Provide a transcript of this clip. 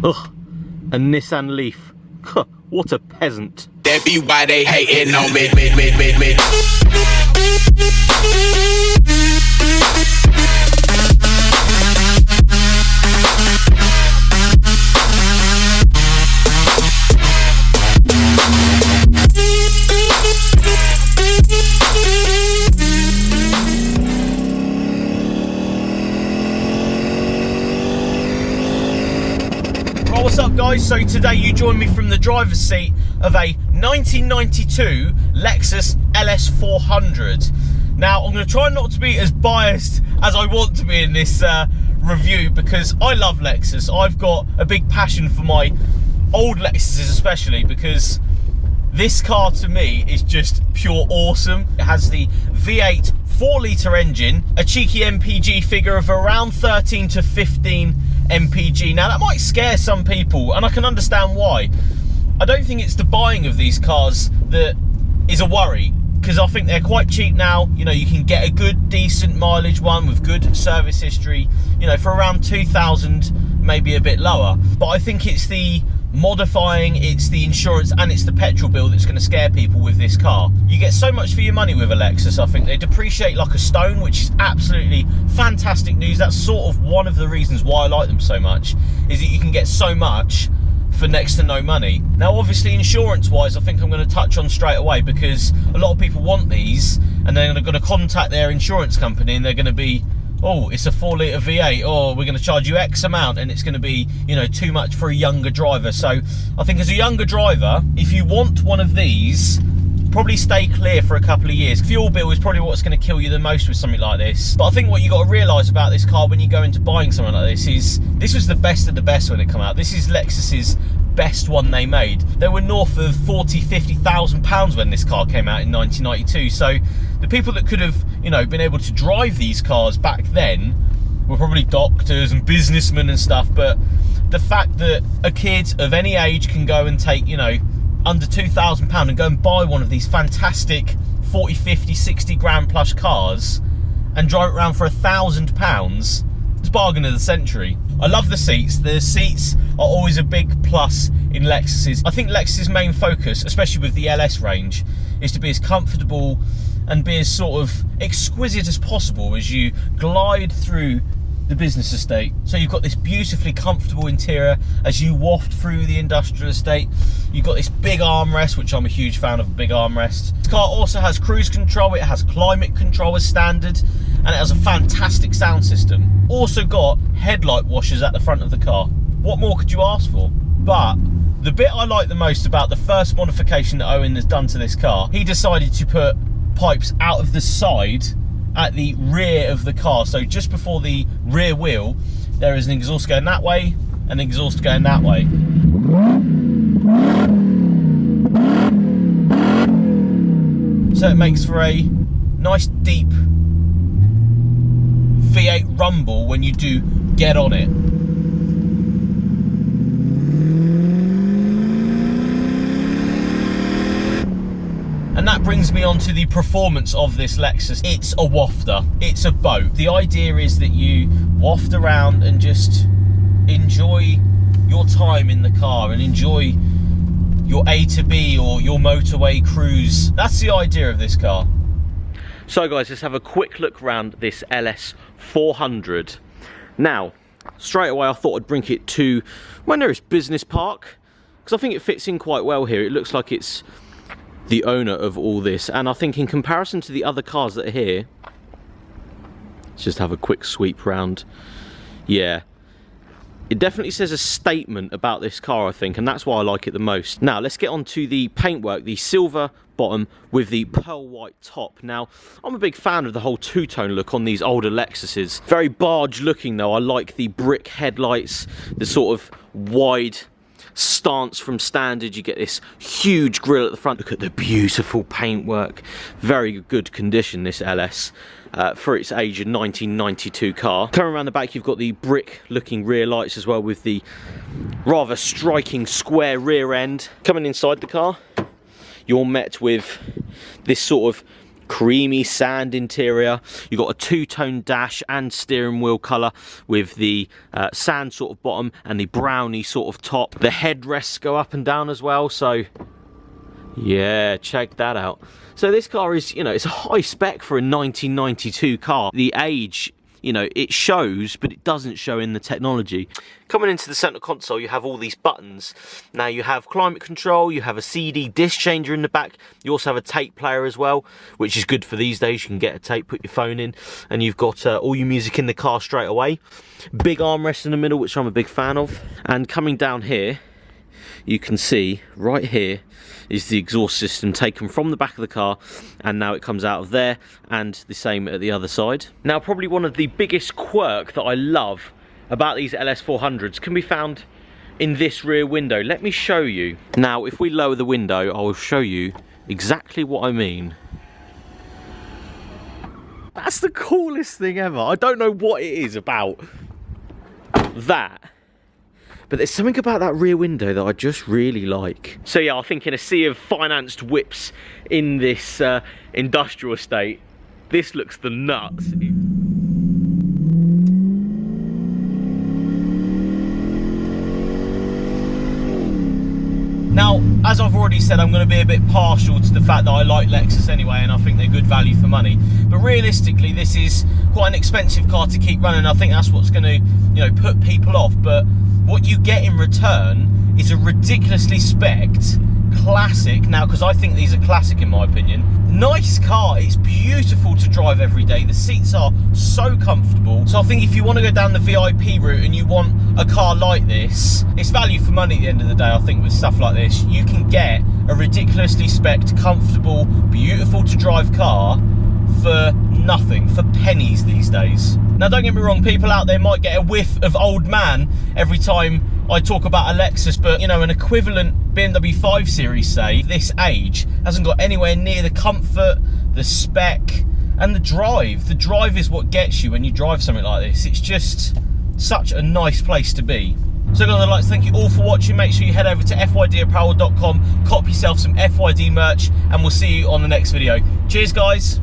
Ugh, a Nissan Leaf. Huh, what a peasant. That be why they hating on me. What's up guys, so today you join me from the driver's seat of a 1992 Lexus LS400. Now I'm going to try not to be as biased as I want to be in this review, because I love Lexus. I've got a big passion for my old Lexuses, especially because this car to me is just pure awesome. It has the V8 4-litre engine, a cheeky MPG figure of around 13 to 15 MPG. Now that might scare some people, and I can understand why. I don't think it's the buying of these cars that is a worry, because I think they're quite cheap now. You know, you can get a good decent mileage one with good service history, you know, for around 2,000, maybe a bit lower. But I think it's the modifying, it's the insurance, and it's the petrol bill that's going to scare people with this car. You get so much for your money with a Lexus. I think they depreciate like a stone, which is absolutely fantastic news. That's sort of one of the reasons why I like them so much, is that you can get so much for next to no money. Now obviously insurance wise, I think I'm going to touch on straight away, because a lot of people want these and they're going to contact their insurance company and they're going to be, oh, it's a 4-litre V8, oh, we're going to charge you X amount, and it's going to be, you know, too much for a younger driver. So I think as a younger driver, if you want one of these, probably stay clear for a couple of years. Fuel bill is probably what's going to kill you the most with something like this. But I think what you got to realise about this car when you go into buying something like this is, this was the best of the best when it came out. This is Lexus's best one they made. They were north of 40, 50,000 pounds when this car came out in 1992. So the people that could have, you know, been able to drive these cars back then were probably doctors and businessmen and stuff. But the fact that a kid of any age can go and take, you know, under £2,000 and go and buy one of these fantastic 40, 50, 60 grand plus cars and drive it around for £1,000, it's bargain of the century. I love the seats. The seats are always a big plus in Lexuses. I think Lexus's main focus, especially with the LS range, is to be as comfortable and be as sort of exquisite as possible as you glide through the business estate. So you've got this beautifully comfortable interior as you waft through the industrial estate. You've got this big armrest, which I'm a huge fan of a big armrest. This car also has cruise control, it has climate control as standard, and it has a fantastic sound system. Also got headlight washers at the front of the car. What more could you ask for? But the bit I like the most about the first modification that Owen has done to this car, he decided to put pipes out of the side at the rear of the car. So just before the rear wheel, there is an exhaust going that way and an exhaust going that way. So it makes for a nice deep V8 rumble when you do get on it. And that brings me on to the performance of this Lexus. It's a wafter, it's a boat. The idea is that you waft around and just enjoy your time in the car and enjoy your A to B or your motorway cruise. That's the idea of this car. So guys, let's have a quick look around this LS400. Now, straight away I thought I'd bring it to my nearest business park, because I think it fits in quite well here. It looks like it's the owner of all this, and I think in comparison to the other cars that are here, let's just have a quick sweep round. Yeah, it definitely says a statement about this car, I think, and that's why I like it the most. Now let's get on to the paintwork. The silver bottom with the pearl white top. Now I'm a big fan of the whole two-tone look on these older Lexuses. Very barge looking though. I like the brick headlights, the sort of wide stance from standard. You get this huge grille at the front. Look at the beautiful paintwork. Very good condition, this LS, for its age, a 1992 car. Coming around the back, you've got the brick looking rear lights as well, with the rather striking square rear end. Coming inside the car, you're met with this sort of creamy sand interior. You've got a two-tone dash and steering wheel colour with the sand sort of bottom and the brownie sort of top. The headrests go up and down as well, so yeah, check that out. So this car is, you know, it's a high spec for a 1992 car. The age, you know, it shows, but it doesn't show in the technology. Coming into the center console, you have all these buttons. Now you have climate control, you have a CD disc changer in the back, you also have a tape player as well, which is good for these days. You can get a tape, put your phone in, and you've got all your music in the car straight away. Big armrest in the middle, which I'm a big fan of. And coming down here, you can see right here is the exhaust system taken from the back of the car, and now it comes out of there, and the same at the other side. Now, probably one of the biggest quirk that I love about these LS400s can be found in this rear window. Let me show you. Now, if we lower the window, I will show you exactly what I mean. That's the coolest thing ever. I don't know what it is about that, but there's something about that rear window that I just really like. So yeah, I think in a sea of financed whips in this industrial estate, this looks the nuts. Now, as I've already said, I'm going to be a bit partial to the fact that I like Lexus anyway, and I think they're good value for money. But realistically, this is quite an expensive car to keep running. I think that's what's going to, you know, put people off. But what you get in return is a ridiculously spec'd classic. Now, because I think these are classic in my opinion. Nice car. It's beautiful to drive every day. The seats are so comfortable. So I think if you want to go down the VIP route and you want a car like this, it's value for money at the end of the day. I think with stuff like this, you can get a ridiculously spec'd, comfortable, beautiful to drive car for nothing, for pennies these days. Now, don't get me wrong, people out there might get a whiff of old man every time I talk about a Lexus, but you know, an equivalent BMW 5 Series, say, this age, hasn't got anywhere near the comfort, the spec, and the drive. The drive is what gets you when you drive something like this. It's just such a nice place to be. So guys, I'd like to thank you all for watching. Make sure you head over to fydapparel.com, cop yourself some FYD merch, and we'll see you on the next video. Cheers, guys.